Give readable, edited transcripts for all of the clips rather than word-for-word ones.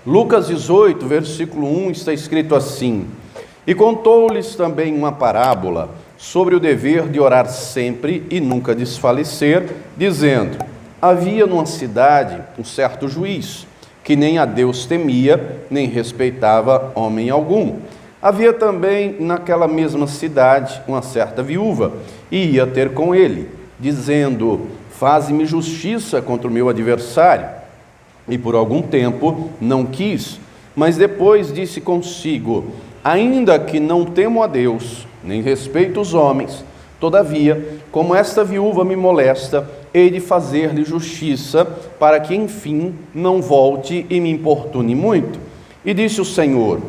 Lucas 18, versículo 1, está escrito assim: E contou-lhes também uma parábola sobre o dever de orar sempre e nunca desfalecer, dizendo: Havia numa cidade um certo juiz, que nem a Deus temia, nem respeitava homem algum. Havia também naquela mesma cidade uma certa viúva, e ia ter com ele, dizendo: Faze-me justiça contra o meu adversário. E por algum tempo não quis, mas depois disse consigo: Ainda que não temo a Deus, nem respeito os homens, todavia, como esta viúva me molesta, hei de fazer-lhe justiça, para que enfim não volte e me importune muito. E disse o Senhor: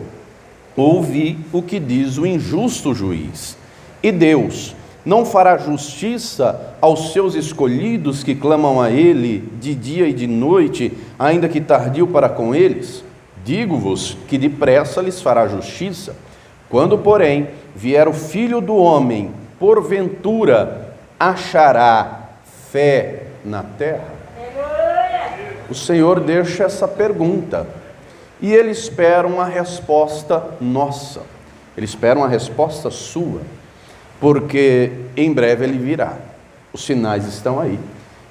Ouvi o que diz o injusto juiz. E Deus não fará justiça aos seus escolhidos que clamam a Ele de dia e de noite, ainda que tardio para com eles? Digo-vos que depressa lhes fará justiça. Quando, porém, vier o Filho do Homem, porventura achará fé na terra? O Senhor deixa essa pergunta e Ele espera uma resposta nossa. Ele espera uma resposta sua, porque em breve Ele virá. Os sinais estão aí.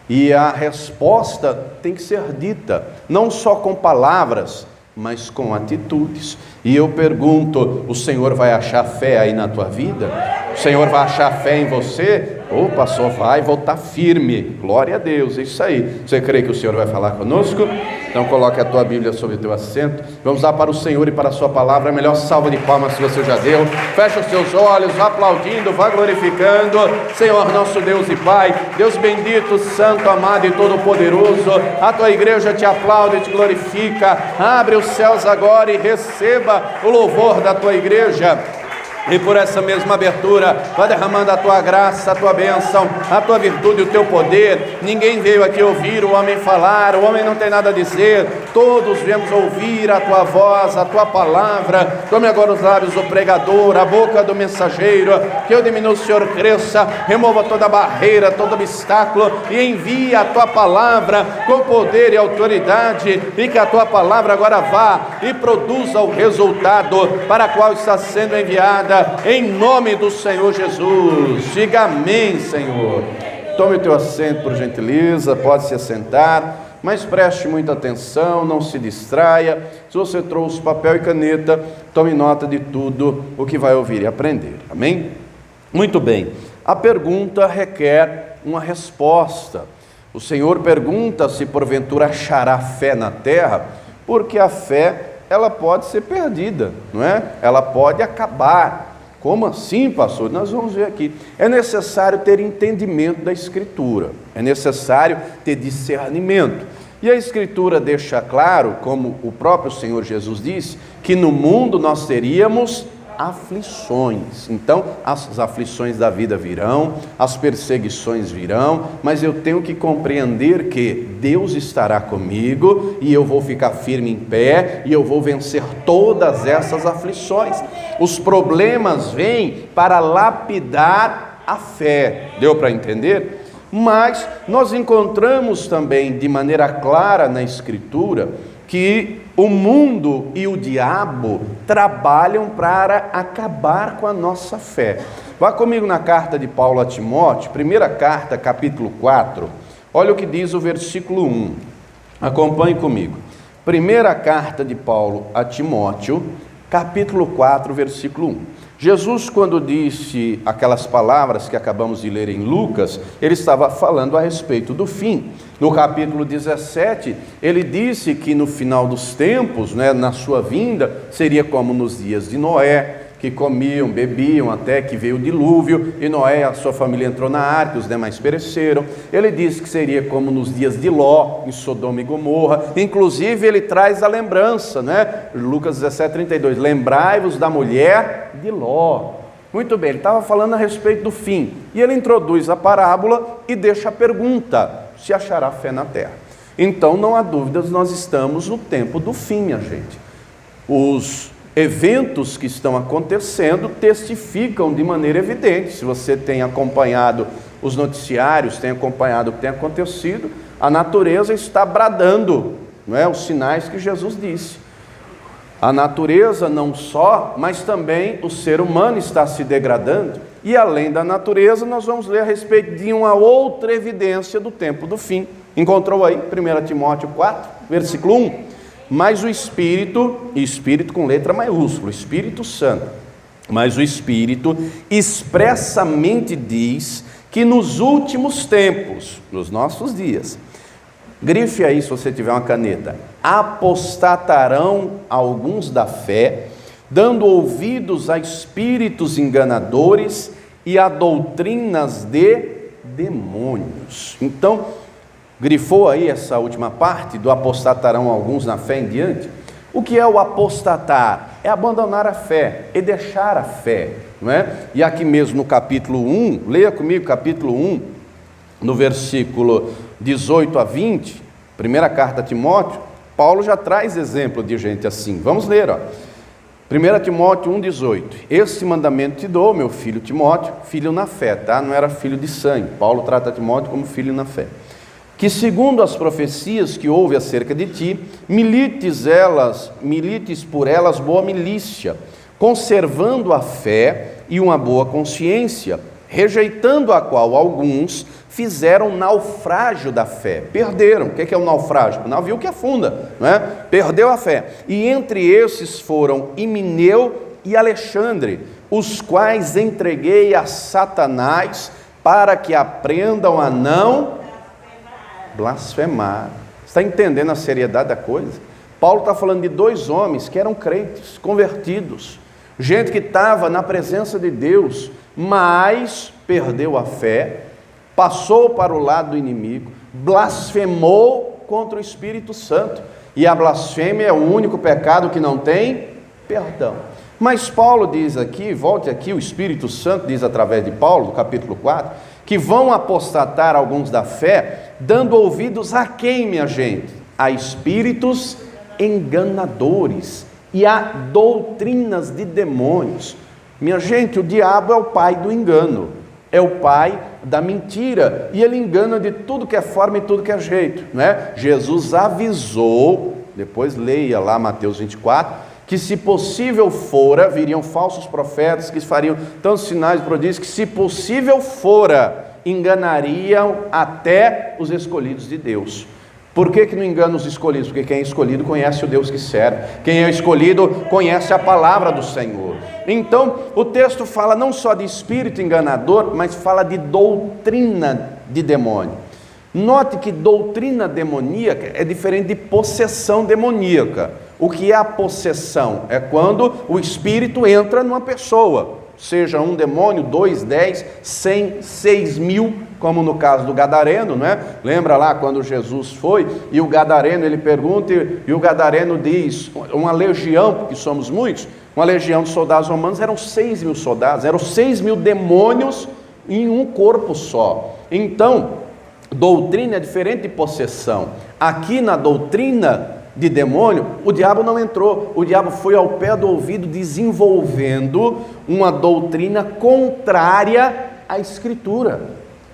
E a resposta tem que ser dita, não só com palavras, mas com atitudes. E eu pergunto: o Senhor vai achar fé aí na tua vida? O Senhor vai achar fé em você? Ô pastor, vai voltar firme. Glória a Deus, é isso aí. Você crê que o Senhor vai falar conosco? Então coloque a tua Bíblia sobre o teu assento. Vamos dar para o Senhor e para a sua palavra a melhor salva de palmas que você já deu. Fecha os teus olhos, vá aplaudindo, vá glorificando. Senhor nosso Deus e Pai, Deus bendito, santo, amado e todo-poderoso, a tua igreja te aplaude e te glorifica. Abre os céus agora e receba o louvor da tua igreja. E por essa mesma abertura, vai derramando a tua graça, a tua bênção, a tua virtude, o teu poder. Ninguém veio aqui ouvir o homem falar, o homem não tem nada a dizer. Todos viemos ouvir a tua voz, a tua palavra. Tome agora os lábios do pregador, a boca do mensageiro, que eu diminua, o Senhor cresça, remova toda barreira, todo obstáculo, e envie a tua palavra com poder e autoridade, e que a tua palavra agora vá e produza o resultado para o qual está sendo enviada. Em nome do Senhor Jesus, diga amém, Senhor. Tome o teu assento por gentileza, pode se assentar, mas preste muita atenção, não se distraia. Se você trouxe papel e caneta, tome nota de tudo o que vai ouvir e aprender, amém? Muito bem, a pergunta requer uma resposta. O Senhor pergunta se porventura achará fé na terra, porque a fé, ela pode ser perdida, não é? Ela pode acabar. Como assim, pastor? Nós vamos ver aqui. É necessário ter entendimento da Escritura, é necessário ter discernimento. E a Escritura deixa claro, como o próprio Senhor Jesus disse, que no mundo nós teríamos aflições. Então, as aflições da vida virão, as perseguições virão, mas eu tenho que compreender que Deus estará comigo e eu vou ficar firme em pé e eu vou vencer todas essas aflições. Os problemas vêm para lapidar a fé. Deu para entender? Mas nós encontramos também de maneira clara na Escritura que o mundo e o diabo trabalham para acabar com a nossa fé. Vá comigo na carta de Paulo a Timóteo, primeira carta, capítulo 4. Olha o que diz o versículo 1. Acompanhe comigo. Primeira carta de Paulo a Timóteo, capítulo 4, versículo 1. Jesus, quando disse aquelas palavras que acabamos de ler em Lucas, ele estava falando a respeito do fim. No capítulo 17, ele disse que no final dos tempos, na sua vinda, seria como nos dias de Noé, que comiam, bebiam, até que veio o dilúvio, e Noé e a sua família entrou na arca, os demais pereceram. Ele disse que seria como nos dias de Ló, em Sodoma e Gomorra. Inclusive, ele traz a lembrança, Lucas 17:32, lembrai-vos da mulher de Ló. Muito bem, ele estava falando a respeito do fim, e ele introduz a parábola e deixa a pergunta: se achará fé na terra? Então, não há dúvidas, nós estamos no tempo do fim, minha gente. Os eventos que estão acontecendo testificam de maneira evidente. Se você tem acompanhado os noticiários, tem acompanhado o que tem acontecido, a natureza está bradando, os sinais que Jesus disse. A natureza não só, mas também o ser humano está se degradando. E além da natureza, nós vamos ler a respeito de uma outra evidência do tempo do fim. Encontrou aí, 1 Timóteo 4, versículo 1. Mas o Espírito, e Espírito com letra maiúscula, Espírito Santo, mas o Espírito expressamente diz que nos últimos tempos, nos nossos dias, grife aí se você tiver uma caneta, apostatarão alguns da fé, dando ouvidos a espíritos enganadores e a doutrinas de demônios. Então, grifou aí essa última parte do apostatarão alguns na fé em diante. O que é o apostatar? É abandonar a fé, é deixar a fé, não é? E aqui mesmo no capítulo 1, leia comigo capítulo 1, no versículo 18 a 20, primeira carta a Timóteo, Paulo já traz exemplo de gente assim. Vamos ler, ó. 1 Timóteo 1,18. Este mandamento te dou, meu filho Timóteo, filho na fé, tá? Não era filho de sangue. Paulo trata Timóteo como filho na fé. Que segundo as profecias que houve acerca de ti, milites por elas boa milícia, conservando a fé e uma boa consciência, rejeitando a qual alguns fizeram naufrágio da fé, perderam. O que é o naufrágio? O navio que afunda, não é? Perdeu a fé. E entre esses foram Himeneu e Alexandre, os quais entreguei a Satanás para que aprendam a não blasfemar. Está entendendo a seriedade da coisa? Paulo está falando de dois homens que eram crentes, convertidos, gente que estava na presença de Deus, mas perdeu a fé, passou para o lado do inimigo, blasfemou contra o Espírito Santo. E a blasfêmia é o único pecado que não tem perdão. Mas Paulo diz aqui, volte aqui, o Espírito Santo diz através de Paulo, no capítulo 4, que vão apostatar alguns da fé, dando ouvidos a quem, minha gente? A espíritos enganadores e a doutrinas de demônios. Minha gente, o diabo é o pai do engano, é o pai da mentira, e ele engana de tudo que é forma e tudo que é jeito, não é? Jesus avisou, depois leia lá Mateus 24, que se possível fora, viriam falsos profetas que fariam tantos sinais e prodígios, que se possível fora, enganariam até os escolhidos de Deus. Por que não engana os escolhidos? Porque quem é escolhido conhece o Deus que serve. Quem é escolhido conhece a palavra do Senhor. Então, o texto fala não só de espírito enganador, mas fala de doutrina de demônio. Note que doutrina demoníaca é diferente de possessão demoníaca. O que é a possessão? É quando o espírito entra numa pessoa, seja um demônio, 2, 10, 100, 6 mil, como no caso do gadareno, não é? Lembra lá quando Jesus foi e o gadareno, ele pergunta e o gadareno diz, uma legião, porque somos muitos, uma legião de soldados romanos, eram 6 mil soldados, eram 6 mil demônios em um corpo só. Então, doutrina é diferente de possessão. Aqui na doutrina de demônio, o diabo não entrou, o diabo foi ao pé do ouvido desenvolvendo uma doutrina contrária à Escritura.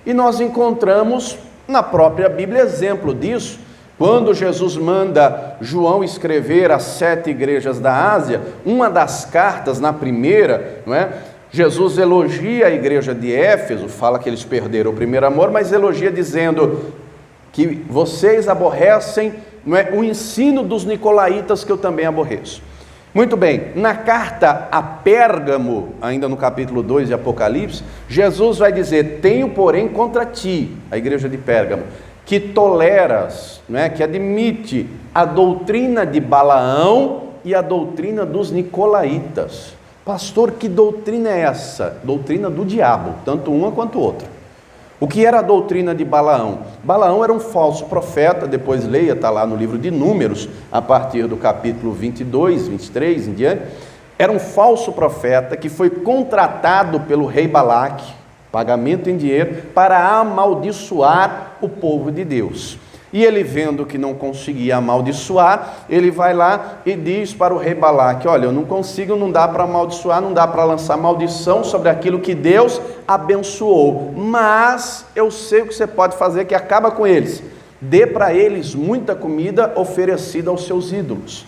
E nós encontramos na própria Bíblia exemplo disso, quando Jesus manda João escrever às 7 igrejas da Ásia, uma das cartas, na primeira, não é? Jesus elogia a igreja de Éfeso, fala que eles perderam o primeiro amor, mas elogia dizendo que vocês aborrecem, não é, o ensino dos nicolaítas, que eu também aborreço. Muito bem, na carta a Pérgamo, ainda no capítulo 2 de Apocalipse, Jesus vai dizer, tenho porém contra ti, a igreja de Pérgamo, que toleras, não é, que admite a doutrina de Balaão e a doutrina dos nicolaítas. Pastor, que doutrina é essa? Doutrina do diabo, tanto uma quanto outra. O que era a doutrina de Balaão? Balaão era um falso profeta, depois leia, está lá no livro de Números, a partir do capítulo 22, 23 em diante. Era um falso profeta que foi contratado pelo rei Balaque, pagamento em dinheiro, para amaldiçoar o povo de Deus. E ele, vendo que não conseguia amaldiçoar, ele vai lá e diz para o rei Balaque, olha, eu não consigo, não dá para amaldiçoar, não dá para lançar maldição sobre aquilo que Deus abençoou, mas eu sei o que você pode fazer que acaba com eles, dê para eles muita comida oferecida aos seus ídolos,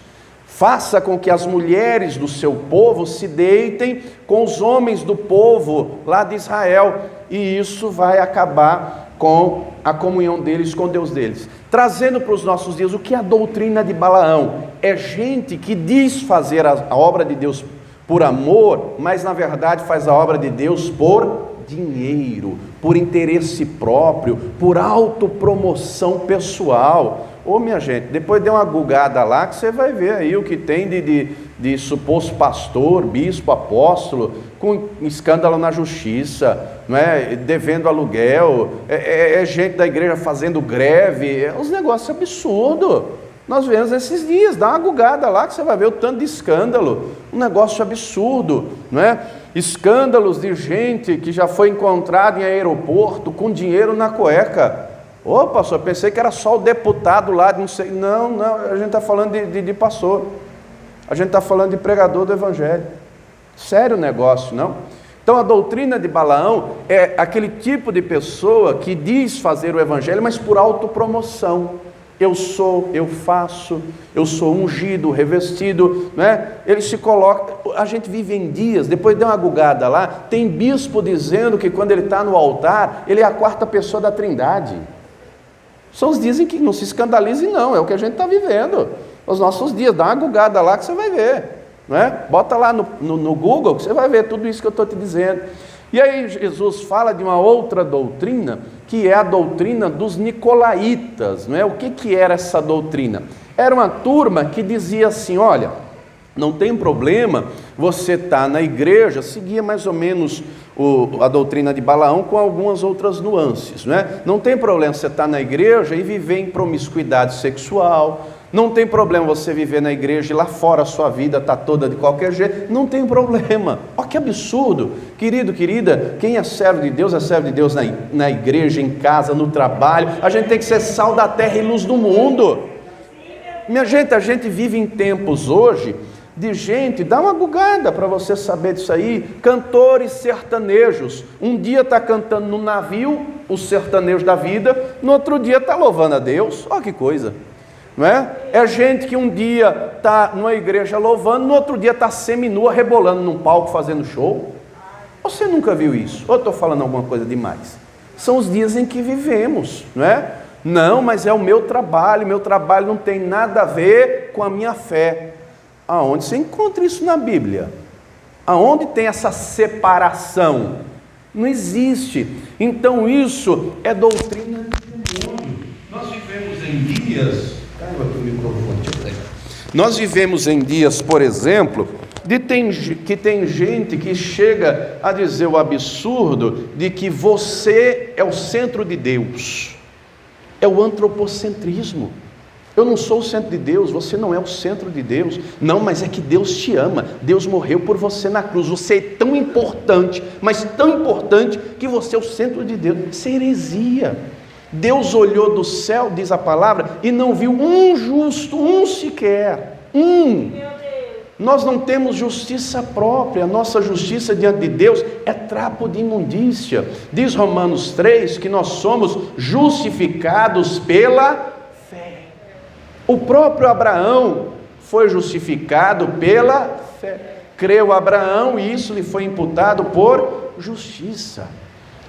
Faça com que as mulheres do seu povo se deitem com os homens do povo lá de Israel, e isso vai acabar com a comunhão deles com Deus deles. Trazendo para os nossos dias, o que é a doutrina de Balaão? É gente que diz fazer a obra de Deus por amor, mas na verdade faz a obra de Deus por dinheiro, por interesse próprio, por autopromoção pessoal. Ô minha gente, depois dê uma gugada lá que você vai ver aí o que tem de suposto pastor, bispo, apóstolo, com escândalo na justiça, não é? Devendo aluguel, é gente da igreja fazendo greve, é uns negócios absurdos. Nós vemos esses dias, dá uma gugada lá que você vai ver o tanto de escândalo, um negócio absurdo, não é? Escândalos de gente que já foi encontrada em aeroporto com dinheiro na cueca. Ô pastor, pensei que era só o deputado lá, não sei. Não, a gente está falando de pastor, a gente está falando de pregador do evangelho. Sério o negócio, não? Então a doutrina de Balaão é aquele tipo de pessoa que diz fazer o evangelho, mas por autopromoção. Eu sou, eu faço, eu sou ungido, revestido, né? Ele se coloca, a gente vive em dias, depois deu uma gugada lá, tem bispo dizendo que quando ele está no altar, ele é a quarta pessoa da Trindade. São os dias em que não se escandalize não, é o que a gente está vivendo, os nossos dias, dá uma gugada lá que você vai ver, não é? Bota lá no Google que você vai ver tudo isso que eu estou te dizendo. E aí Jesus fala de uma outra doutrina, que é a doutrina dos nicolaítas, não é? O que era essa doutrina? Era uma turma que dizia assim, olha, não tem problema você estar na igreja, seguia mais ou menos a doutrina de Balaão com algumas outras nuances, não é? Não tem problema você estar na igreja e viver em promiscuidade sexual, não tem problema você viver na igreja e lá fora a sua vida está toda de qualquer jeito, não tem problema. Olha que absurdo, querido, querida, quem é servo de Deus na igreja, em casa, no trabalho, a gente tem que ser sal da terra e luz do mundo. Minha gente, a gente vive em tempos hoje de gente, dá uma gugada para você saber disso aí, cantores sertanejos, um dia está cantando no navio, os sertanejos da vida, no outro dia está louvando a Deus, olha que coisa. Não é? É gente que um dia está numa igreja louvando, no outro dia está seminua, rebolando num palco, fazendo show. Você nunca viu isso? Ou estou falando alguma coisa demais? São os dias em que vivemos, não é? Não, mas é o meu trabalho não tem nada a ver com a minha fé. Aonde você encontra isso na Bíblia? Aonde tem essa separação? Não existe. Então isso é doutrina do mundo. Nós vivemos em dias... Nós vivemos em dias, por exemplo, que tem gente que chega a dizer o absurdo de que você é o centro de Deus. É o antropocentrismo. Eu não sou o centro de Deus, você não é o centro de Deus. Não, mas é que Deus te ama. Deus morreu por você na cruz. Você é tão importante, mas tão importante que você é o centro de Deus. Isso é heresia. Deus olhou do céu, diz a palavra, e não viu um justo, um sequer, um. Nós não temos justiça própria, a nossa justiça diante de Deus é trapo de imundícia. Diz Romanos 3 que nós somos justificados pela fé. O próprio Abraão foi justificado pela fé. Creu Abraão e isso lhe foi imputado por justiça.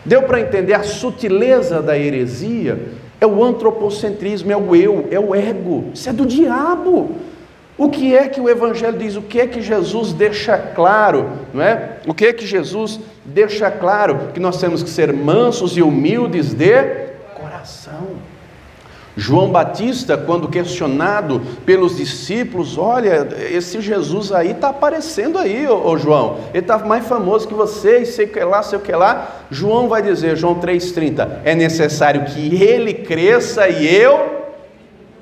Deu para entender a sutileza da heresia? É o antropocentrismo, é o eu, é o ego. Isso é do diabo. O que é que o Evangelho diz? O que é que Jesus deixa claro? Não é? O que é que Jesus deixa claro? Que nós temos que ser mansos e humildes de coração. João Batista, quando questionado pelos discípulos, olha, esse Jesus aí está aparecendo aí, ô João, ele está mais famoso que você, e sei o que lá, João vai dizer, João 3,30, é necessário que ele cresça e eu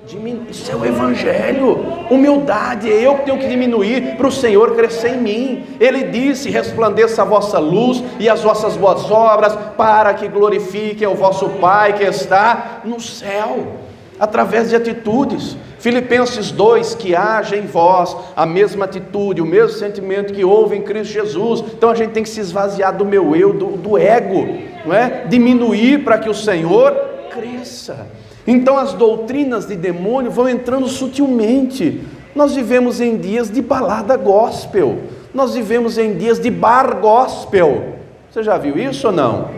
diminua. Isso é o Evangelho, humildade, é eu que tenho que diminuir para o Senhor crescer em mim. Ele disse, resplandeça a vossa luz e as vossas boas obras, para que glorifiquem o vosso Pai que está no céu, através de atitudes. Filipenses 2, que haja em vós a mesma atitude, o mesmo sentimento que houve em Cristo Jesus. Então a gente tem que se esvaziar do meu eu, do ego, não é? Diminuir para que o Senhor cresça. Então as doutrinas de demônio vão entrando sutilmente. Nós vivemos em dias de balada gospel, nós vivemos em dias de bar gospel. Você já viu isso ou não?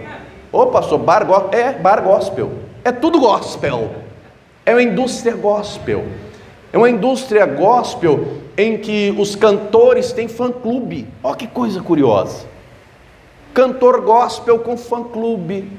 Ô pastor, bar gospel, é tudo gospel, é uma indústria gospel, é uma indústria gospel em que os cantores têm fã-clube. Olha que coisa curiosa, cantor gospel com fã-clube.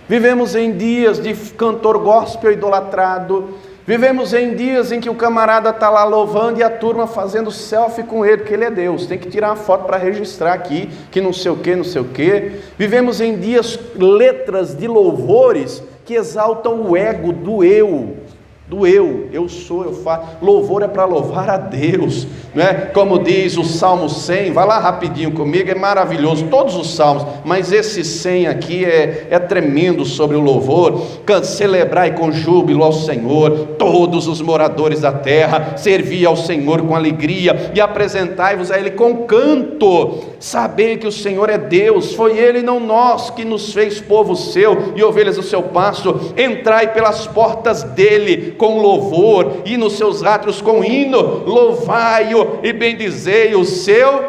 Vivemos em dias de cantor gospel idolatrado, vivemos em dias em que o camarada está lá louvando e a turma fazendo selfie com ele, porque ele é Deus, tem que tirar uma foto para registrar aqui, que não sei o que, não sei o que. Vivemos em dias, letras de louvores que exaltam o ego do eu sou, eu faço. Louvor é para louvar a Deus, né? Como diz o Salmo 100, vai lá rapidinho comigo, é maravilhoso, todos os salmos, mas esse 100 aqui é tremendo sobre o louvor. Celebrai com júbilo ao Senhor, todos os moradores da terra, servi ao Senhor com alegria, e apresentai-vos a Ele com canto, sabei que o Senhor é Deus, foi Ele, não nós, que nos fez povo seu, e ovelhas do seu pasto. Entrai pelas portas dele com louvor, e nos seus átrios com hino, louvai-o e bendizei o seu.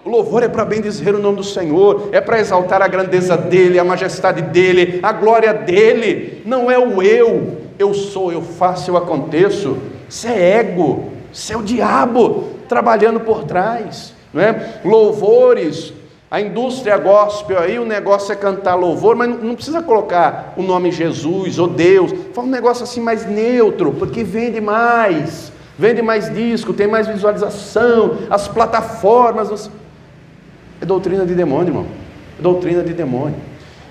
O louvor é para bendizer o nome do Senhor, é para exaltar a grandeza dele, a majestade dele, a glória dele. Não é o eu sou, eu faço, eu aconteço. Isso é ego, isso é o diabo trabalhando por trás, não é? Louvores, a indústria gospel aí, o negócio é cantar louvor, mas não precisa colocar o nome Jesus ou Deus, fala um negócio assim mais neutro, porque vende mais disco, tem mais visualização, as plataformas. É doutrina de demônio, irmão, é doutrina de demônio.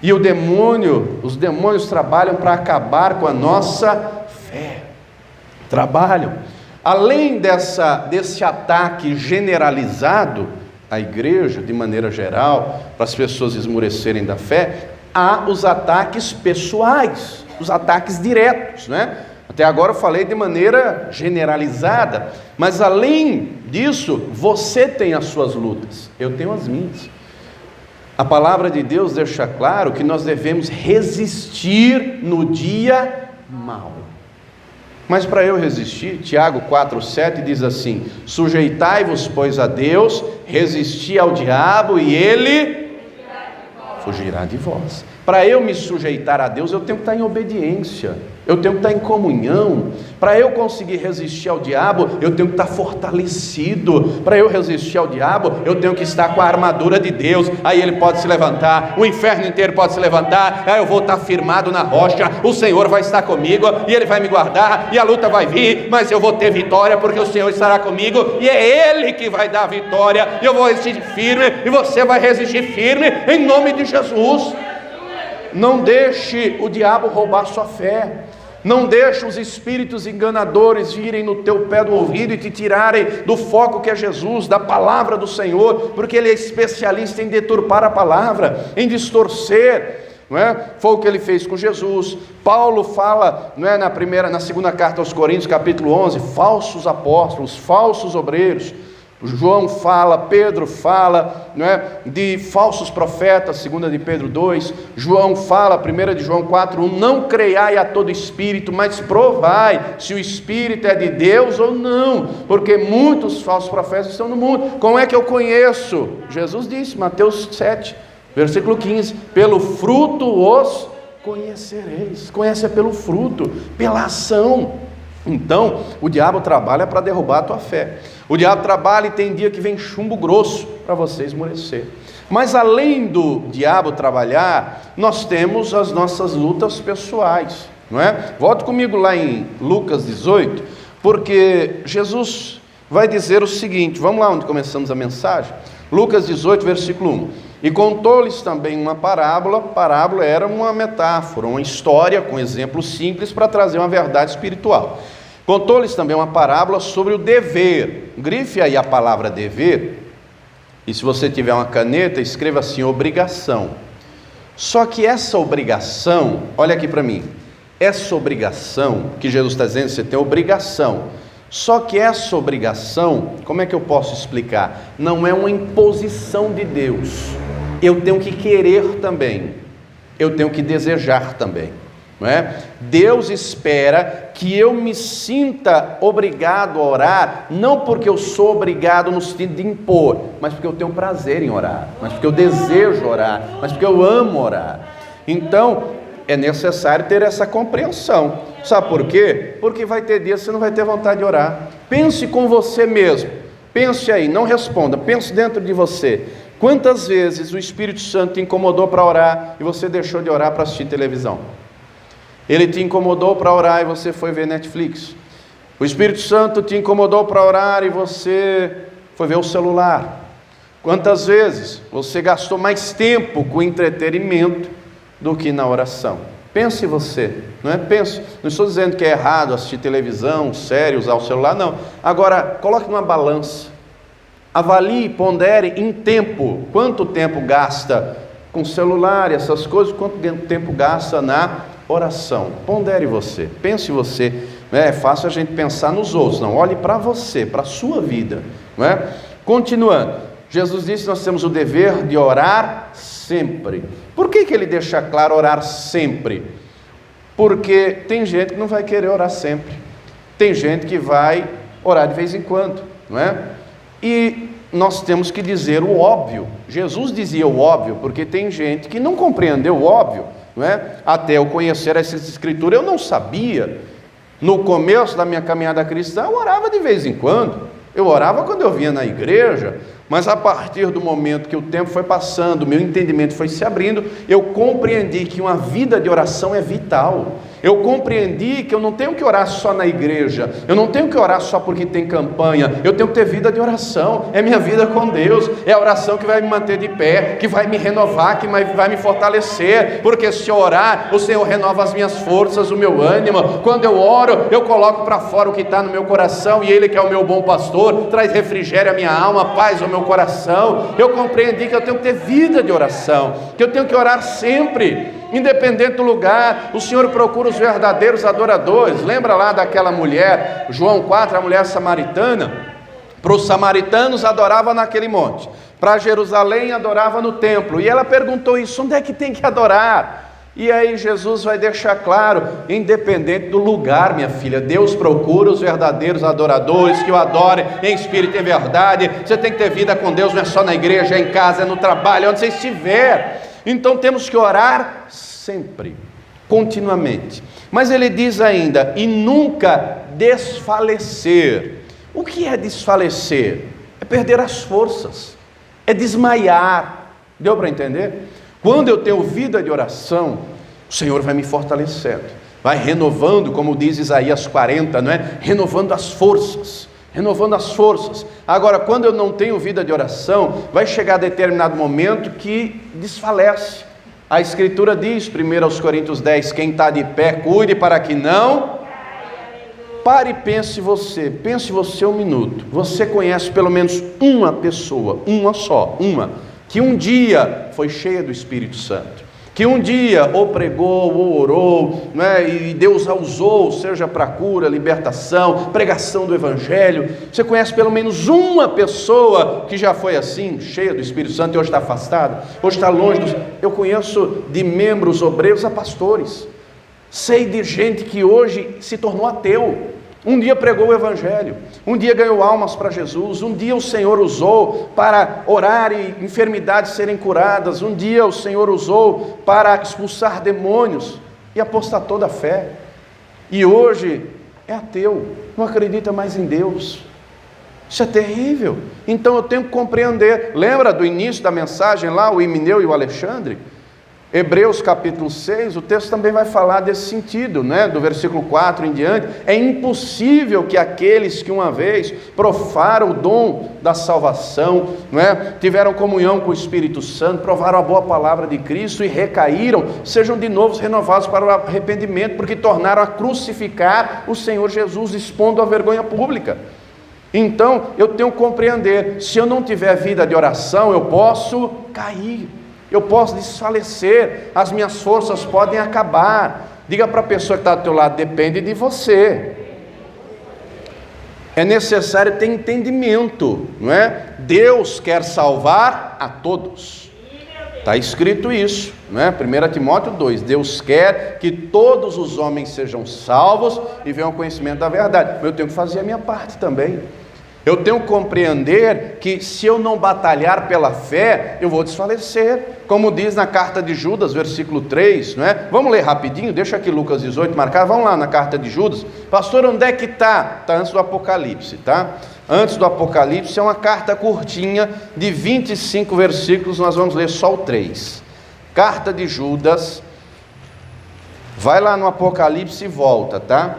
E os demônios trabalham para acabar com a nossa fé, trabalham. Além desse ataque generalizado à igreja, de maneira geral, para as pessoas esmorecerem da fé, há os ataques pessoais, os ataques diretos, né? Até agora eu falei de maneira generalizada, mas além disso, você tem as suas lutas, eu tenho as minhas. A palavra de Deus deixa claro que nós devemos resistir no dia mau. Mas para eu resistir, Tiago 4,7 diz assim: sujeitai-vos, pois, a Deus, resisti ao diabo e ele fugirá de vós. Para eu me sujeitar a Deus, eu tenho que estar em obediência, eu tenho que estar em comunhão. Para eu conseguir resistir ao diabo, eu tenho que estar fortalecido. Para eu resistir ao diabo, eu tenho que estar com a armadura de Deus. Aí ele pode se levantar, o inferno inteiro pode se levantar, aí eu vou estar firmado na rocha, o Senhor vai estar comigo, e Ele vai me guardar, e a luta vai vir, mas eu vou ter vitória, porque o Senhor estará comigo, e é Ele que vai dar a vitória. Eu vou resistir firme, e você vai resistir firme, em nome de Jesus. Não deixe o diabo roubar sua fé. Não deixe os espíritos enganadores virem no teu pé do ouvido e te tirarem do foco que é Jesus, da palavra do Senhor, porque Ele é especialista em deturpar a palavra, em distorcer, não é? Foi o que Ele fez com Jesus. Paulo fala, não é, na segunda carta aos Coríntios, capítulo 11, falsos apóstolos, falsos obreiros. João fala, Pedro fala, não é, de falsos profetas, 2 de Pedro 2, João fala, 1 de João 4:1, não creiai a todo espírito, mas provai se o espírito é de Deus ou não, porque muitos falsos profetas estão no mundo. Como é que eu conheço? Jesus disse, Mateus 7, versículo 15, pelo fruto os conhecereis. Conhece pelo fruto, pela ação. Então, o diabo trabalha para derrubar a tua fé. O diabo trabalha e tem dia que vem chumbo grosso para você esmorecer. Mas além do diabo trabalhar, nós temos as nossas lutas pessoais, não é? Volte comigo lá em Lucas 18, porque Jesus vai dizer o seguinte, vamos lá onde começamos a mensagem. Lucas 18, versículo 1. E contou-lhes também uma parábola. Parábola era uma metáfora, uma história com exemplos simples para trazer uma verdade espiritual. Contou-lhes também uma parábola sobre o dever. Grife aí a palavra dever, e se você tiver uma caneta, escreva assim, obrigação. Só que essa obrigação, olha aqui para mim, essa obrigação que Jesus está dizendo, você tem obrigação. Só que essa obrigação, como é que eu posso explicar? Não é uma imposição de Deus. Eu tenho que querer também, eu tenho que desejar também. não é? Deus espera que eu me sinta obrigado a orar, não porque eu sou obrigado no sentido de impor, mas porque eu tenho prazer em orar, mas porque eu desejo orar, mas porque eu amo orar. Então, é necessário ter essa compreensão. Sabe por quê? Porque vai ter dias que você não vai ter vontade de orar. Pense com você mesmo. Pense aí, não responda, pense dentro de você. Quantas vezes o Espírito Santo te incomodou para orar e você deixou de orar para assistir televisão? Ele te incomodou para orar e você foi ver Netflix. O Espírito Santo te incomodou para orar e você foi ver o celular. Quantas vezes você gastou mais tempo com entretenimento do que na oração? Pense você, não é? Pense. Não estou dizendo que é errado assistir televisão, série, usar o celular, não. Agora, coloque numa balança. Avalie, pondere em tempo. Quanto tempo gasta com celular e essas coisas, quanto tempo gasta na oração? Pondere você, pense você. Não é fácil a gente pensar nos outros, não. Olhe para você, para a sua vida, não é? Continuando, Jesus disse que nós temos o dever de orar sempre. Por que ele deixa claro orar sempre? Porque tem gente que não vai querer orar sempre. Tem gente que vai orar de vez em quando, não é? E nós temos que dizer o óbvio. Jesus dizia o óbvio, porque tem gente que não compreendeu o óbvio, não é? Até eu conhecer essa escritura, eu não sabia. No começo da minha caminhada cristã, eu orava de vez em quando. Eu orava quando eu vinha na igreja, mas a partir do momento que o tempo foi passando, o meu entendimento foi se abrindo, eu compreendi que uma vida de oração é vital. Eu compreendi que eu não tenho que orar só na igreja, eu não tenho que orar só porque tem campanha, eu tenho que ter vida de oração, é minha vida com Deus, é a oração que vai me manter de pé, que vai me renovar, que vai me fortalecer, porque se eu orar, o Senhor renova as minhas forças, o meu ânimo. Quando eu oro, eu coloco para fora o que está no meu coração, e Ele que é o meu bom pastor, traz refrigério à minha alma, paz ao meu coração. Eu compreendi que eu tenho que ter vida de oração, que eu tenho que orar sempre, independente do lugar. O Senhor procura os verdadeiros adoradores. Lembra lá daquela mulher, João 4, a mulher samaritana? Para os samaritanos adorava naquele monte, para Jerusalém adorava no templo, e ela perguntou isso: onde é que tem que adorar? E aí Jesus vai deixar claro, independente do lugar, minha filha, Deus procura os verdadeiros adoradores, que o adorem em espírito e em verdade. Você tem que ter vida com Deus, não é só na igreja, é em casa, é no trabalho, onde você estiver. Então temos que orar sempre, continuamente. Mas ele diz ainda, e nunca desfalecer. O que é desfalecer? É perder as forças, é desmaiar. Deu para entender? Quando eu tenho vida de oração, o Senhor vai me fortalecendo, vai renovando, como diz Isaías 40, não é? Renovando as forças. Renovando as forças. Agora, quando eu não tenho vida de oração, vai chegar determinado momento que desfalece. A Escritura diz, 1 Coríntios 10, quem está de pé, cuide para que não... Pare e pense você um minuto. Você conhece pelo menos uma pessoa, uma só, que um dia foi cheia do Espírito Santo, que um dia ou pregou, ou orou, né, e Deus a usou, seja para cura, libertação, pregação do Evangelho. Você conhece pelo menos uma pessoa que já foi assim, cheia do Espírito Santo, e hoje está afastada, hoje está longe dos... Eu conheço de membros obreiros a pastores, sei de gente que hoje se tornou ateu. Um dia pregou o Evangelho, um dia ganhou almas para Jesus, um dia o Senhor usou para orar e enfermidades serem curadas, um dia o Senhor usou para expulsar demônios, e apostatou da fé, e hoje é ateu, não acredita mais em Deus. Isso é terrível. Então eu tenho que compreender. Lembra do início da mensagem lá, o Himeneu e o Alexandre? Hebreus capítulo 6, o texto também vai falar desse sentido, né? Do versículo 4 em diante. É impossível que aqueles que uma vez profaram o dom da salvação, não é? Tiveram comunhão com o Espírito Santo, provaram a boa palavra de Cristo e recaíram, sejam de novo renovados para o arrependimento, porque tornaram a crucificar o Senhor Jesus, expondo a vergonha pública. Então eu tenho que compreender, se eu não tiver vida de oração, eu posso cair, eu posso desfalecer, as minhas forças podem acabar. Diga para a pessoa que está do teu lado, depende de você. É necessário ter entendimento, não é? Deus quer salvar a todos. Está escrito isso, né? 1 Timóteo 2, Deus quer que todos os homens sejam salvos e venham ao conhecimento da verdade. Mas eu tenho que fazer a minha parte também. Eu tenho que compreender que se eu não batalhar pela fé, eu vou desfalecer. Como diz na carta de Judas, versículo 3, não é? Vamos ler rapidinho, deixa aqui Lucas 18 marcado, vamos lá na carta de Judas. Pastor, onde é que está? Está antes do Apocalipse, tá? Antes do Apocalipse, é uma carta curtinha, de 25 versículos, nós vamos ler só o 3. Carta de Judas, vai lá no Apocalipse e volta, tá?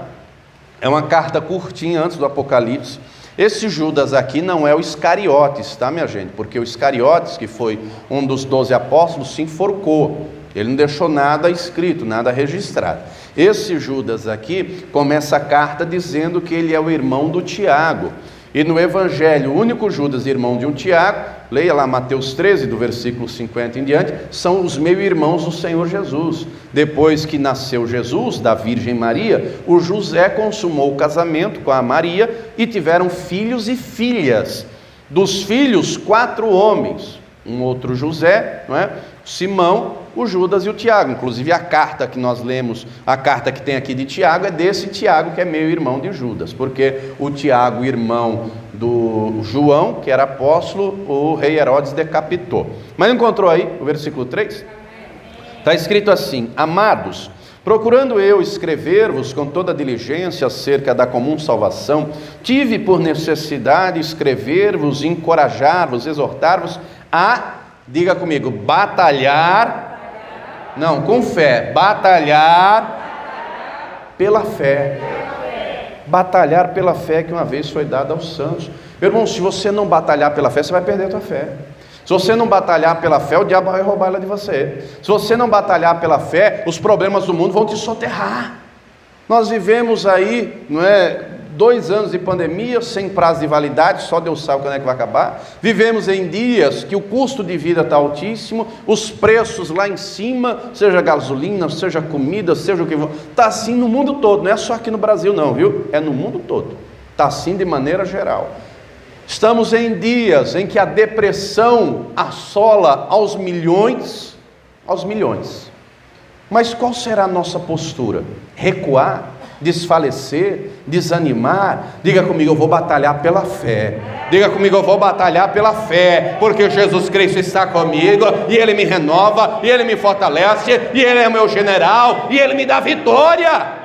É uma carta curtinha antes do Apocalipse. Esse Judas aqui não é o Iscariotes, tá, minha gente? Porque o Iscariotes, que foi um dos 12 apóstolos, se enforcou. Ele não deixou nada escrito, nada registrado. Esse Judas aqui começa a carta dizendo que ele é o irmão do Tiago. E no Evangelho, o único Judas irmão de um Tiago, leia lá Mateus 13, do versículo 50 em diante, são os meio-irmãos do Senhor Jesus. Depois que nasceu Jesus, da Virgem Maria, o José consumou o casamento com a Maria e tiveram filhos e filhas. Dos filhos, 4 homens, um outro José, não é? Simão, o Judas e o Tiago. Inclusive a carta que nós lemos, a carta que tem aqui de Tiago, é desse Tiago que é meio irmão de Judas, porque o Tiago, irmão do João, que era apóstolo, o rei Herodes decapitou. Mas encontrou aí o versículo 3? Está escrito assim: amados, procurando eu escrever-vos com toda diligência acerca da comum salvação, tive por necessidade escrever-vos, encorajar-vos, exortar-vos a, diga comigo, batalhar, não, com fé, batalhar pela fé. Batalhar pela fé que uma vez foi dada aos santos. Meu irmão, se você não batalhar pela fé, você vai perder a tua fé. Se você não batalhar pela fé, o diabo vai roubar ela de você. Se você não batalhar pela fé, os problemas do mundo vão te soterrar. Nós vivemos aí, não é, 2 anos de pandemia, sem prazo de validade, só Deus sabe quando é que vai acabar. Vivemos em dias que o custo de vida está altíssimo, os preços lá em cima, seja gasolina, seja comida, seja o que for, está assim no mundo todo, não é só aqui no Brasil não, viu? É no mundo todo, está assim de maneira geral. Estamos em dias em que a depressão assola aos milhões, mas qual será a nossa postura? Recuar? Desfalecer, desanimar? Diga comigo, eu vou batalhar pela fé. Diga comigo, eu vou batalhar pela fé, porque Jesus Cristo está comigo, e Ele me renova, e Ele me fortalece, e Ele é o meu general, e Ele me dá vitória.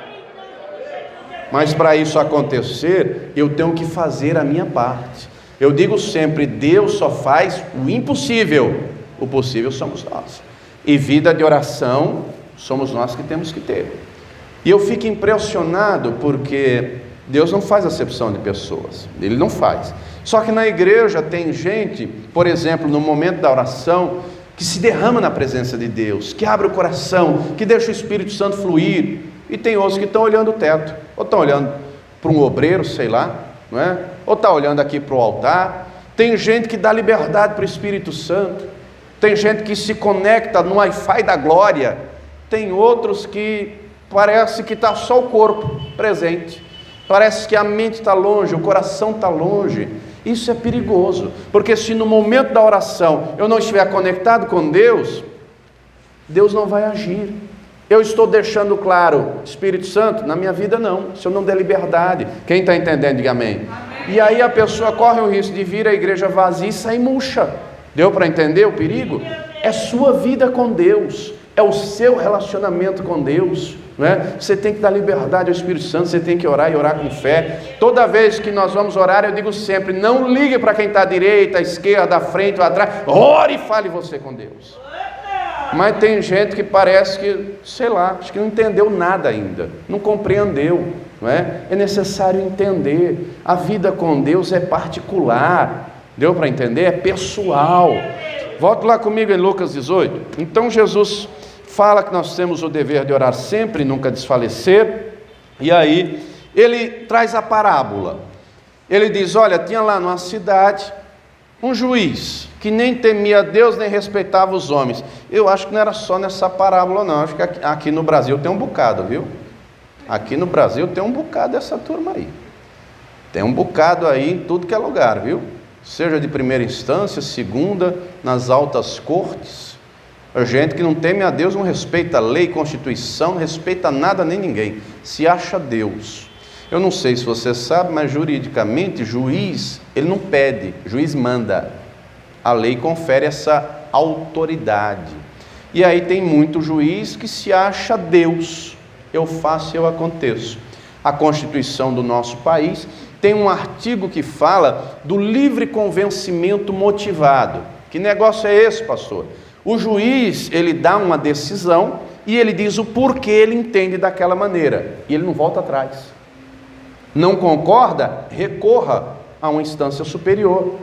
Mas para isso acontecer, eu tenho que fazer a minha parte. Eu digo sempre, Deus só faz o impossível, o possível somos nós. E vida de oração, somos nós que temos que ter. E eu fico impressionado porque Deus não faz acepção de pessoas, Ele não faz. Só que na igreja tem gente, por exemplo, no momento da oração, que se derrama na presença de Deus, que abre o coração, que deixa o Espírito Santo fluir. E tem outros que estão olhando o teto, ou estão olhando para um obreiro, sei lá, não é? Ou está olhando aqui para o altar. Tem gente que dá liberdade para o Espírito Santo, tem gente que se conecta no Wi-Fi da glória, tem outros que parece que está só o corpo presente, parece que a mente está longe, o coração está longe. Isso é perigoso, porque se no momento da oração eu não estiver conectado com Deus, Deus não vai agir. Eu estou deixando claro, Espírito Santo, na minha vida não, se eu não der liberdade. Quem está entendendo, diga amém. E aí a pessoa corre o risco de vir à igreja vazia e sair murcha. Deu para entender o perigo? É sua vida com Deus, é o seu relacionamento com Deus, não é? Você tem que dar liberdade ao Espírito Santo, você tem que orar e orar com fé. Toda vez que nós vamos orar, eu digo sempre, não ligue para quem está à direita, à esquerda, à frente ou atrás, ore e fale você com Deus. Mas tem gente que parece que, sei lá, acho que não entendeu nada ainda, não compreendeu, não é? É necessário entender, a vida com Deus é particular, deu para entender? É pessoal. Volte lá comigo em Lucas 18. Então Jesus fala que nós temos o dever de orar sempre, nunca desfalecer, e aí ele traz a parábola. Ele diz, olha, tinha lá numa cidade um juiz que nem temia Deus nem respeitava os homens. Eu acho que não era só nessa parábola não, acho que aqui no Brasil tem um bocado, viu? Aqui no Brasil tem um bocado dessa turma aí. Tem um bocado aí em tudo que é lugar, viu? Seja de primeira instância, segunda, nas altas cortes. A gente que não teme a Deus, não respeita a lei, constituição, não respeita nada nem ninguém, se acha Deus. Eu não sei se você sabe, mas juridicamente, juiz, ele não pede, juiz manda. A lei confere essa autoridade. E aí tem muito juiz que se acha Deus. Eu faço e eu aconteço. A Constituição do nosso país tem um artigo que fala do livre convencimento motivado. Que negócio é esse, pastor? O juiz, ele dá uma decisão e ele diz o porquê ele entende daquela maneira. E ele não volta atrás. Não concorda? Recorra a uma instância superior.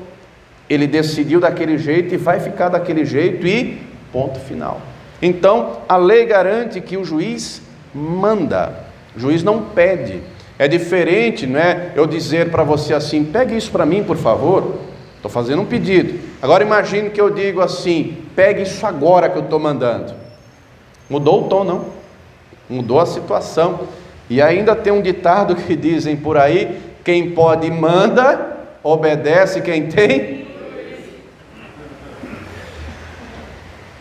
Ele decidiu daquele jeito e vai ficar daquele jeito e ponto final. Então, a lei garante que o juiz manda. O juiz não pede. É diferente, não é? Eu dizer para você assim, pegue isso para mim, por favor. Estou fazendo um pedido. Agora imagine que eu digo assim, pegue isso agora que eu estou mandando. Mudou o tom, não? Mudou a situação. E ainda tem um ditado que dizem por aí, quem pode manda, obedece quem tem.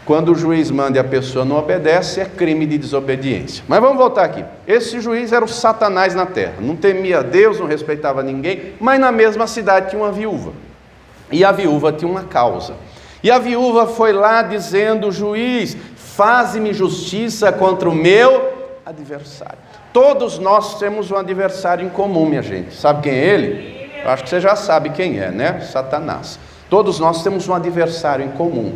Quando o juiz manda e a pessoa não obedece, é crime de desobediência. Mas vamos voltar aqui. Esse juiz era o Satanás na terra. Não temia Deus, não respeitava ninguém, mas na mesma cidade tinha uma viúva. E a viúva tinha uma causa. E a viúva foi lá dizendo, juiz, faze-me justiça contra o meu adversário. Todos nós temos um adversário em comum, minha gente. Sabe quem é ele? Eu acho que você já sabe quem é, né? Satanás. Todos nós temos um adversário em comum.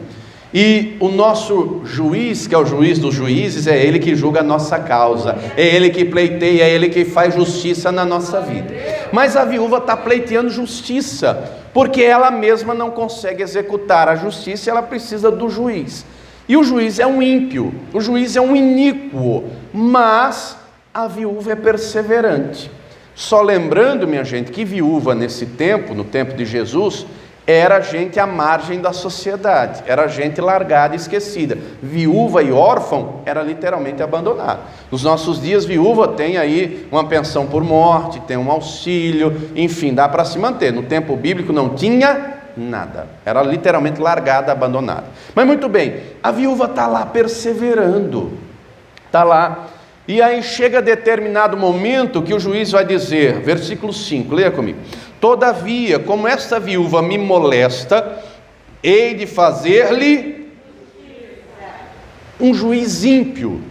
E o nosso juiz, que é o juiz dos juízes, é ele que julga a nossa causa, é ele que pleiteia, é ele que faz justiça na nossa vida. Mas a viúva está pleiteando justiça, porque ela mesma não consegue executar a justiça, ela precisa do juiz. E o juiz é um ímpio, o juiz é um iníquo, mas a viúva é perseverante. Só lembrando, minha gente, que viúva nesse tempo, no tempo de Jesus, era gente à margem da sociedade, era gente largada e esquecida. Viúva e órfão era literalmente abandonado. Nos nossos dias, viúva tem aí uma pensão por morte, tem um auxílio, enfim, dá para se manter. No tempo bíblico não tinha nada, era literalmente largada, abandonada. Mas muito bem, a viúva está lá perseverando, está lá. E aí chega determinado momento que o juiz vai dizer, versículo 5, leia comigo. Todavia, como esta viúva me molesta, hei de fazer-lhe um juiz ímpio,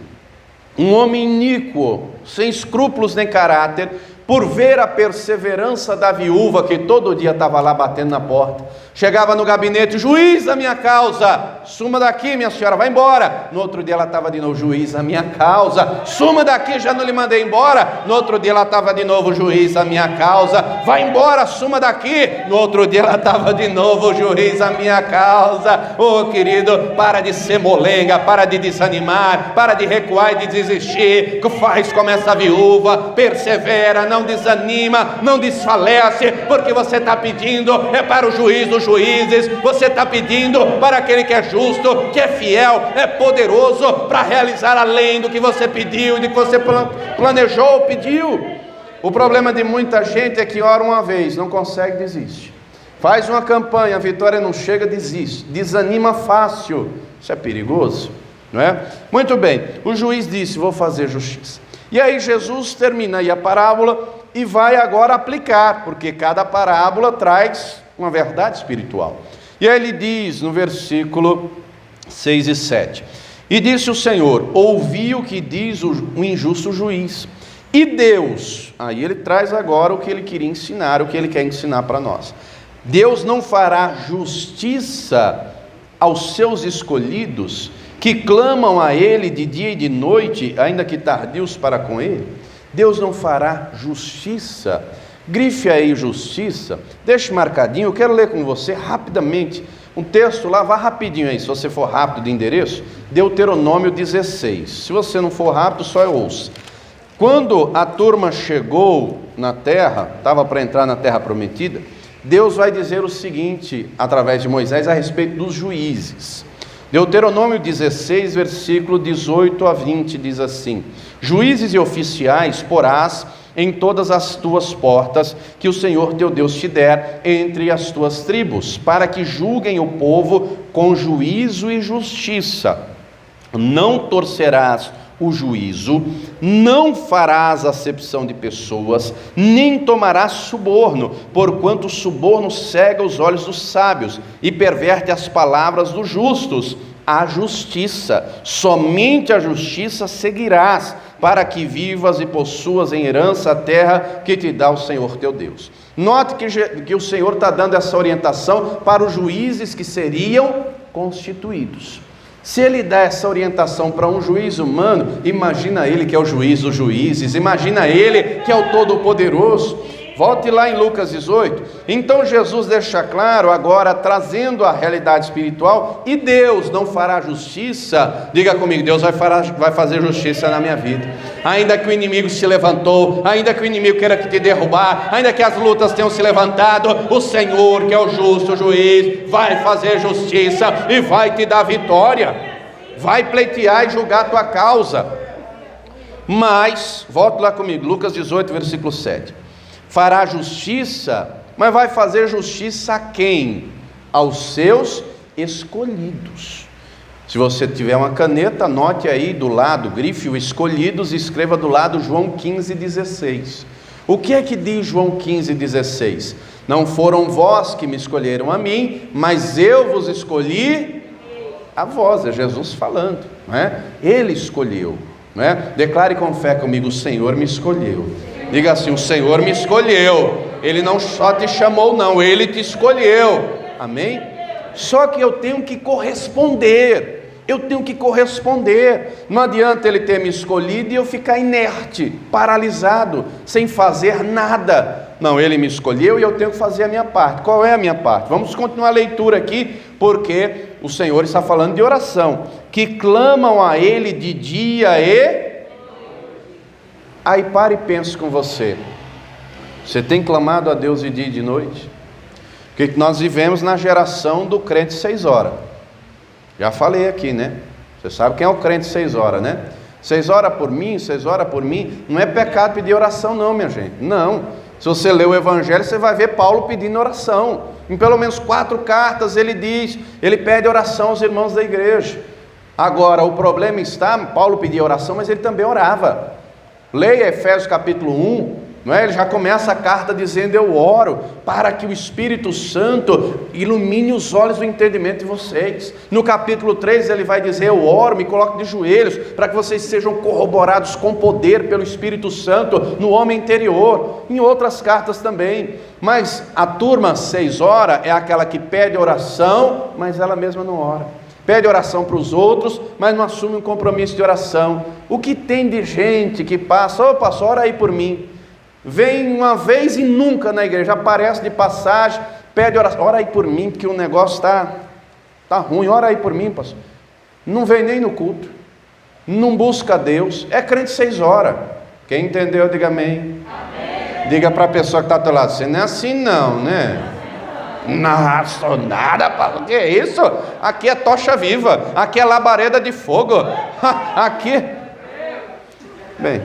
um homem iníquo, sem escrúpulos nem caráter, por ver a perseverança da viúva que todo dia estava lá batendo na porta. Chegava no gabinete, juiz da minha causa, suma daqui minha senhora, vai embora. No outro dia ela estava de novo, juiz da minha causa, suma daqui, já não lhe mandei embora. No outro dia ela estava de novo, juiz da minha causa, vai embora, suma daqui. No outro dia ela estava de novo, juiz da minha causa. Oh querido, para de ser molenga, para de desanimar, para de recuar e de desistir. Faz como essa viúva, persevera, não desanima, não desfalece, porque você está pedindo é para o juiz dos juízes, você está pedindo para aquele que é justo, que é fiel, é poderoso para realizar além do que você pediu, do que você planejou, pediu. O problema de muita gente é que ora uma vez, não consegue, desiste. Faz uma campanha, a vitória não chega, desiste. Desanima fácil. Isso é perigoso, não é? Muito bem, o juiz disse, vou fazer justiça. E aí Jesus termina aí a parábola e vai agora aplicar, porque cada parábola traz uma verdade espiritual. E aí ele diz no versículo 6 e 7, e disse o Senhor, ouvi o que diz o injusto juiz, e Deus, aí ele traz agora o que ele queria ensinar, o que ele quer ensinar para nós. Deus não fará justiça aos seus escolhidos, que clamam a ele de dia e de noite, ainda que tardios para com ele. Deus não fará justiça. Grife aí justiça, deixe marcadinho, eu quero ler com você rapidamente, um texto lá, vá rapidinho aí, se você for rápido de endereço, Deuteronômio 16, se você não for rápido, só eu ouço. Quando a turma chegou na terra, estava para entrar na terra prometida, Deus vai dizer o seguinte, através de Moisés, a respeito dos juízes. Deuteronômio 16, versículo 18 a 20, diz assim, juízes e oficiais porás em todas as tuas portas, que o Senhor teu Deus te der entre as tuas tribos, para que julguem o povo com juízo e justiça. Não torcerás o juízo, não farás acepção de pessoas, nem tomarás suborno, porquanto o suborno cega os olhos dos sábios e perverte as palavras dos justos. A justiça, somente a justiça seguirás, para que vivas e possuas em herança a terra que te dá o Senhor teu Deus. Note que o Senhor está dando essa orientação para os juízes que seriam constituídos. Se ele dá essa orientação para um juiz humano, imagina ele que é o juiz dos juízes, imagina ele que é o Todo-Poderoso. Volte lá em Lucas 18. Então Jesus deixa claro agora, trazendo a realidade espiritual, e Deus não fará justiça. Diga comigo, Deus vai fazer justiça na minha vida. Ainda que o inimigo se levantou, ainda que o inimigo queira te derrubar, ainda que as lutas tenham se levantado, o Senhor, que é o justo juiz, vai fazer justiça e vai te dar vitória, vai pleitear e julgar a tua causa. Mas, volte lá comigo, Lucas 18, versículo 7. Fará justiça, mas vai fazer justiça a quem? Aos seus escolhidos. Se você tiver uma caneta, anote aí do lado, grife o escolhidos e escreva do lado João 15,16. O que é que diz João 15,16? Não foram vós que me escolheram a mim, mas eu vos escolhi a vós. É Jesus falando, não é? Ele escolheu, não é? Declare com fé comigo, o Senhor me escolheu. Diga assim, o Senhor me escolheu. Ele não só te chamou não, Ele te escolheu. Amém? Só que eu tenho que corresponder. Não adianta Ele ter me escolhido e eu ficar inerte, paralisado, sem fazer nada. Não, Ele me escolheu e eu tenho que fazer a minha parte. Qual é a minha parte? Vamos continuar a leitura aqui, porque o Senhor está falando de oração. Que clamam a Ele de dia e... Aí pare e pense com você. Você tem clamado a Deus de dia e de noite? Porque nós vivemos na geração do crente 6 horas. Já falei aqui, né? Você sabe quem é o crente 6 horas, né? 6 horas por mim, 6 horas por mim. Não é pecado pedir oração não, minha gente. Não. Se você ler o Evangelho, você vai ver Paulo pedindo oração. Em pelo menos 4 cartas ele pede oração aos irmãos da igreja. Agora, o problema está, Paulo pedia oração, mas ele também orava. Leia Efésios capítulo 1, não é? Ele já começa a carta dizendo, eu oro para que o Espírito Santo ilumine os olhos do entendimento de vocês. No capítulo 3 ele vai dizer, eu oro, me coloco de joelhos, para que vocês sejam corroborados com poder pelo Espírito Santo no homem interior. Em outras cartas também. Mas a turma 6 horas é aquela que pede oração, mas ela mesma não ora. Pede oração para os outros, mas não assume um compromisso de oração. O que tem de gente que passa, ô pastor, ora aí por mim. Vem uma vez e nunca na igreja, aparece de passagem, pede oração, ora aí por mim, porque o negócio está ruim, ora aí por mim, pastor. Não vem nem no culto, não busca Deus, é crente 6 horas. Quem entendeu, diga amém. Amém. Diga para a pessoa que está ao teu lado, você não é assim não, né? Não sou nada, o que é isso? Aqui é tocha viva, aqui é labareda de fogo, aqui... Bem,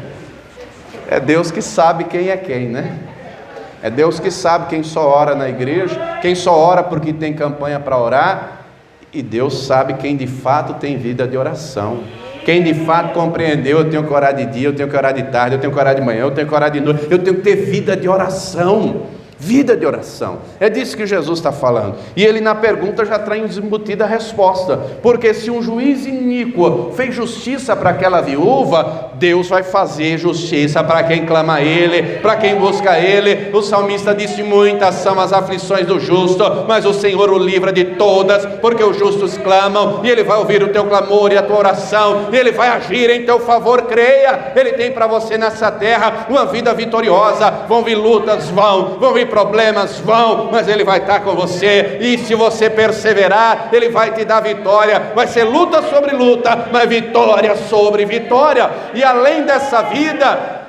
é Deus que sabe quem é quem, né? É Deus que sabe quem só ora na igreja, quem só ora porque tem campanha para orar, e Deus sabe quem de fato tem vida de oração. Quem de fato compreendeu, eu tenho que orar de dia, eu tenho que orar de tarde, eu tenho que orar de manhã, eu tenho que orar de noite, eu tenho que ter vida de oração. Vida de oração, é disso que Jesus está falando. E ele na pergunta já traz embutida a resposta. Porque se um juiz iníquo fez justiça para aquela viúva, Deus vai fazer justiça para quem clama a Ele, para quem busca Ele. O salmista disse, muitas são as aflições do justo, mas o Senhor o livra de todas, porque os justos clamam, e Ele vai ouvir o teu clamor e a tua oração, e Ele vai agir em teu favor. Creia, Ele tem para você nessa terra uma vida vitoriosa. Vão vir lutas, vão vir problemas, mas Ele vai estar com você, e se você perseverar, Ele vai te dar vitória. Vai ser luta sobre luta, mas vitória sobre vitória. E além dessa vida,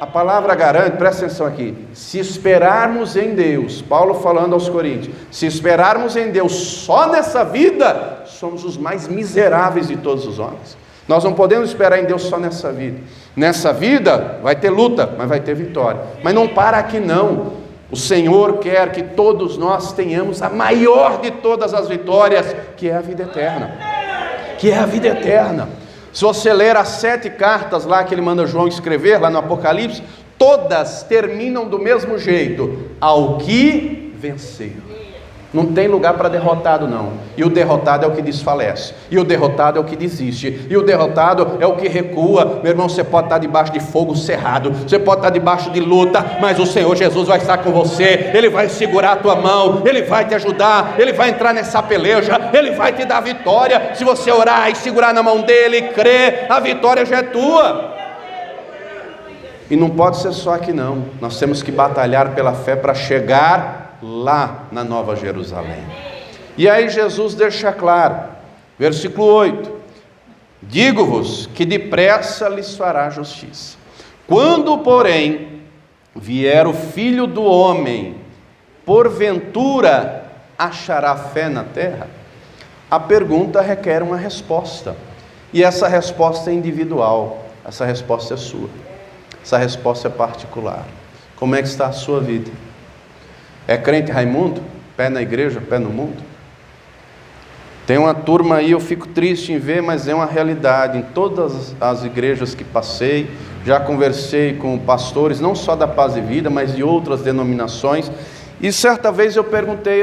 a palavra garante, presta atenção aqui, se esperarmos em Deus, Paulo falando aos Coríntios, se esperarmos em Deus só nessa vida, somos os mais miseráveis de todos os homens. Nós não podemos esperar em Deus só nessa vida. Nessa vida vai ter luta, mas vai ter vitória. Mas não para aqui não. O Senhor quer que todos nós tenhamos a maior de todas as vitórias, que é a vida eterna. Que é a vida eterna. Se você ler as 7 cartas lá que ele manda João escrever, lá no Apocalipse, todas terminam do mesmo jeito: ao que venceu. Não tem lugar para derrotado não. E o derrotado é o que desfalece. E o derrotado é o que desiste. E o derrotado é o que recua. Meu irmão, você pode estar debaixo de fogo cerrado, você pode estar debaixo de luta, mas o Senhor Jesus vai estar com você. Ele vai segurar a tua mão, Ele vai te ajudar, Ele vai entrar nessa peleja, Ele vai te dar vitória. Se você orar e segurar na mão dEle, crer, a vitória já é tua. E não pode ser só aqui não. Nós temos que batalhar pela fé para chegar lá na Nova Jerusalém. E aí Jesus deixa claro, versículo 8: digo-vos que depressa lhes fará justiça. Quando, porém, vier o Filho do Homem, porventura achará fé na terra? A pergunta requer uma resposta, e essa resposta é individual, essa resposta é sua, essa resposta é particular. Como é que está a sua vida? É crente Raimundo? Pé na igreja, pé no mundo? Tem uma turma aí, eu fico triste em ver, mas é uma realidade. Em todas as igrejas que passei, já conversei com pastores, não só da Paz e Vida, mas de outras denominações. E certa vez eu perguntei,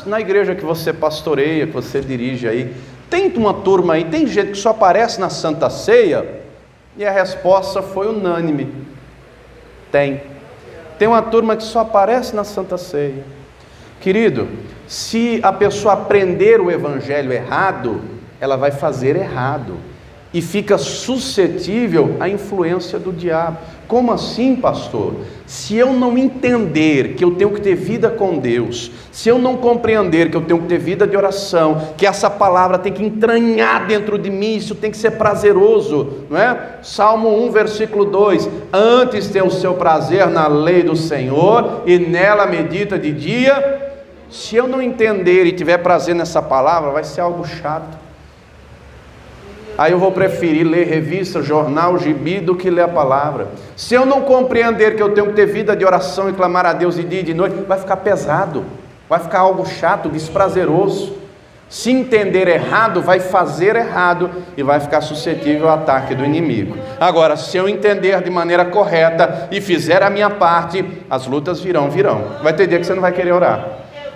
na igreja que você pastoreia, que você dirige aí, tem uma turma aí, tem gente que só aparece na Santa Ceia? E a resposta foi unânime: tem. Tem uma turma que só aparece na Santa Ceia. Querido, se a pessoa aprender o evangelho errado, ela vai fazer errado e fica suscetível à influência do diabo. Como assim, pastor? Se eu não entender que eu tenho que ter vida com Deus, se eu não compreender que eu tenho que ter vida de oração, que essa palavra tem que entranhar dentro de mim, isso tem que ser prazeroso, não é? Salmo 1, versículo 2: antes tem o seu prazer na lei do Senhor, e nela medita de dia. Se eu não entender e tiver prazer nessa palavra, vai ser algo chato. Aí eu vou preferir ler revista, jornal, gibi, do que ler a palavra. Se eu não compreender que eu tenho que ter vida de oração e clamar a Deus de dia e de noite, vai ficar pesado, vai ficar algo chato, desprazeroso. Se entender errado, vai fazer errado e vai ficar suscetível ao ataque do inimigo. Agora, se eu entender de maneira correta e fizer a minha parte, as lutas virão. Vai ter dia que você não vai querer orar.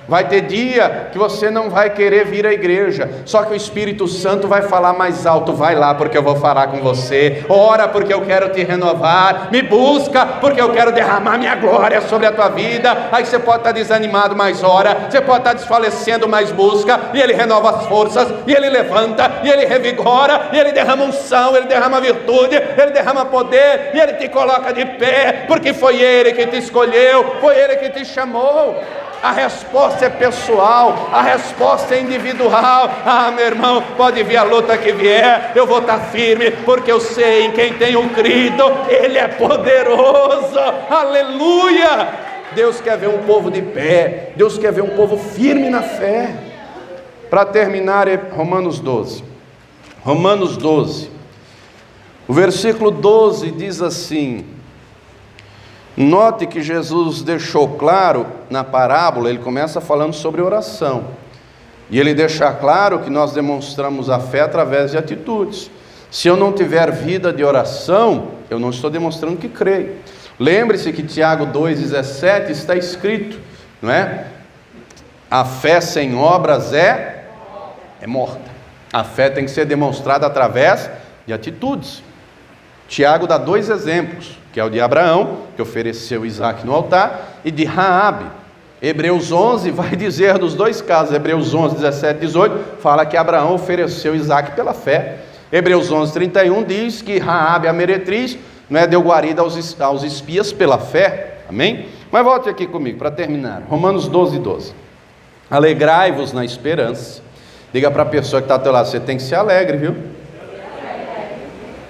Vai ter dia que você não vai querer vir à igreja, só que o Espírito Santo vai falar mais alto: vai lá porque eu vou falar com você, ora porque eu quero te renovar, me busca porque eu quero derramar minha glória sobre a tua vida. Aí você pode estar desanimado, mas ora, você pode estar desfalecendo, mas busca, e Ele renova as forças, e Ele levanta, e Ele revigora, e Ele derrama unção, Ele derrama virtude, Ele derrama poder, e Ele te coloca de pé, porque foi Ele que te escolheu, foi Ele que te chamou. A resposta é pessoal, a resposta é individual. Ah, meu irmão, pode vir a luta que vier, eu vou estar firme, porque eu sei em quem tenho crido, Ele é poderoso. Aleluia! Deus quer ver um povo de pé, Deus quer ver um povo firme na fé. Para terminar, Romanos 12. Romanos 12, o versículo 12 diz assim: note que Jesus deixou claro na parábola, ele começa falando sobre oração, e ele deixa claro que nós demonstramos a fé através de atitudes. Se eu não tiver vida de oração, eu não estou demonstrando que creio. Lembre-se que Tiago 2,17 está escrito, não é? A fé sem obras é morta. A fé tem que ser demonstrada através de atitudes. Tiago dá 2 exemplos, que é o de Abraão, que ofereceu Isaac no altar, e de Raabe. Hebreus 11 vai dizer dos 2 casos. Hebreus 11, 17 e 18 fala que Abraão ofereceu Isaac pela fé. Hebreus 11, 31 diz que Raabe, a meretriz, deu guarida aos espias pela fé. Amém? Mas volte aqui comigo para terminar. Romanos 12, 12. Alegrai-vos na esperança. Diga para a pessoa que está ao teu lado: você tem que ser alegre, viu?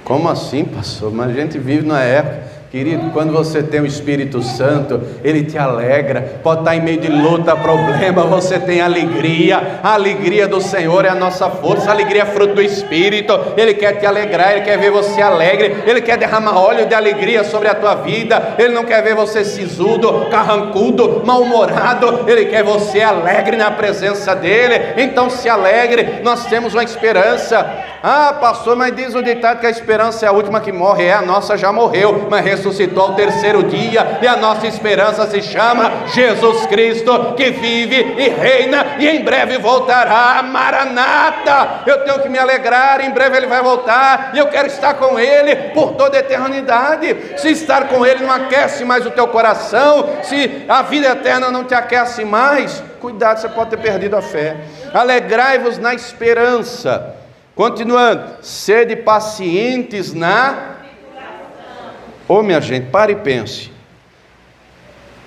Como assim, pastor? Mas a gente vive numa época Querido, quando você tem o Espírito Santo, Ele te alegra. Pode estar em meio de luta, problema, você tem alegria. A alegria do Senhor é a nossa força. A alegria é fruto do Espírito. Ele quer te alegrar, Ele quer ver você alegre. Ele quer derramar óleo de alegria sobre a tua vida. Ele não quer ver você sisudo, carrancudo, mal-humorado. Ele quer você alegre na presença dEle. Então se alegre, nós temos uma esperança. Ah, pastor, mas diz o ditado que a esperança é a última que morre. A nossa já morreu, mas ressuscitou ao terceiro dia, e a nossa esperança se chama Jesus Cristo, que vive e reina, e em breve voltará. Maranata! Eu tenho que me alegrar, em breve Ele vai voltar, e eu quero estar com Ele por toda a eternidade. Se estar com Ele não aquece mais o teu coração, se a vida eterna não te aquece mais, cuidado, você pode ter perdido a fé. Alegrai-vos na esperança. Continuando, sede pacientes na... Minha gente, pare e pense.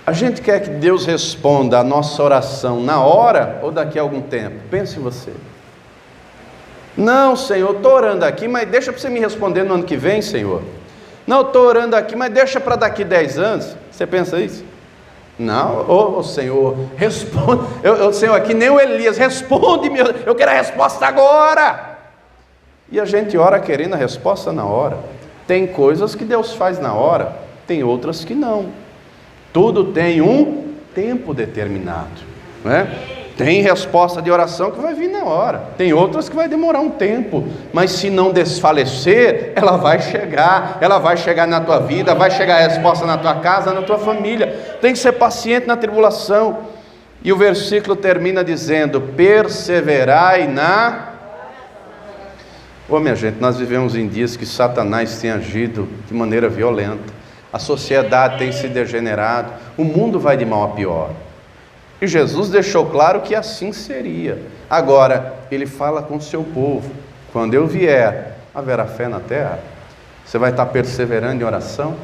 A gente quer que Deus responda a nossa oração na hora ou daqui a algum tempo? Pense você. Não, Senhor, eu estou orando aqui, mas deixa para você me responder no ano que vem, Senhor. Não, eu estou orando aqui, mas deixa para daqui 10 anos. Você pensa isso? Não, Senhor, responde. Senhor, aqui nem o Elias, responde-me, eu quero a resposta agora. E a gente ora querendo a resposta na hora. Tem coisas que Deus faz na hora, tem outras que não. Tudo tem um tempo determinado, né? Tem resposta de oração que vai vir na hora, tem outras que vai demorar um tempo, mas se não desfalecer, ela vai chegar na tua vida, vai chegar a resposta na tua casa, na tua família. Tem que ser paciente na tribulação. E o versículo termina dizendo: perseverai na... Minha gente, nós vivemos em dias que Satanás tem agido de maneira violenta, a sociedade tem se degenerado, o mundo vai de mal a pior, e Jesus deixou claro que assim seria. Agora, Ele fala com o seu povo: quando eu vier, haverá fé na terra? Você vai estar perseverando em oração?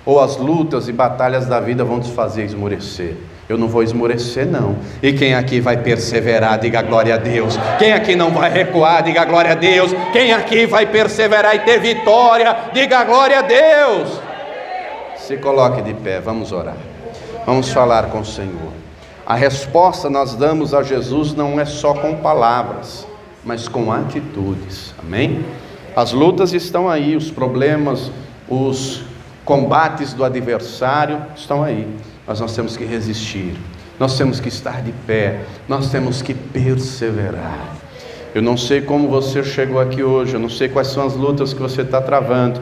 Ou as lutas e batalhas da vida vão te fazer esmorecer? Eu não vou esmorecer, não. E quem aqui vai perseverar, diga glória a Deus. Quem aqui não vai recuar, diga glória a Deus. Quem aqui vai perseverar e ter vitória, diga glória a Deus. Se coloque de pé, vamos orar. Vamos falar com o Senhor. A resposta nós damos a Jesus não é só com palavras, mas com atitudes. Amém? As lutas estão aí, os problemas, os combates do adversário estão aí. Mas nós temos que resistir, nós temos que estar de pé, nós temos que perseverar. Eu não sei como você chegou aqui hoje, eu não sei quais são as lutas que você está travando,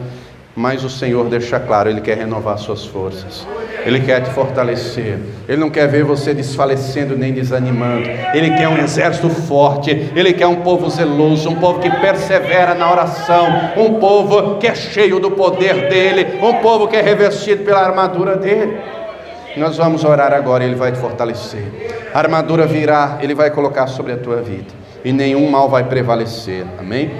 mas o Senhor deixa claro, Ele quer renovar suas forças, Ele quer te fortalecer, Ele não quer ver você desfalecendo nem desanimando. Ele quer um exército forte, Ele quer um povo zeloso, um povo que persevera na oração, um povo que é cheio do poder dEle, um povo que é revestido pela armadura dEle. Nós vamos orar agora, Ele vai te fortalecer. A armadura virá, Ele vai colocar sobre a tua vida, e nenhum mal vai prevalecer. Amém?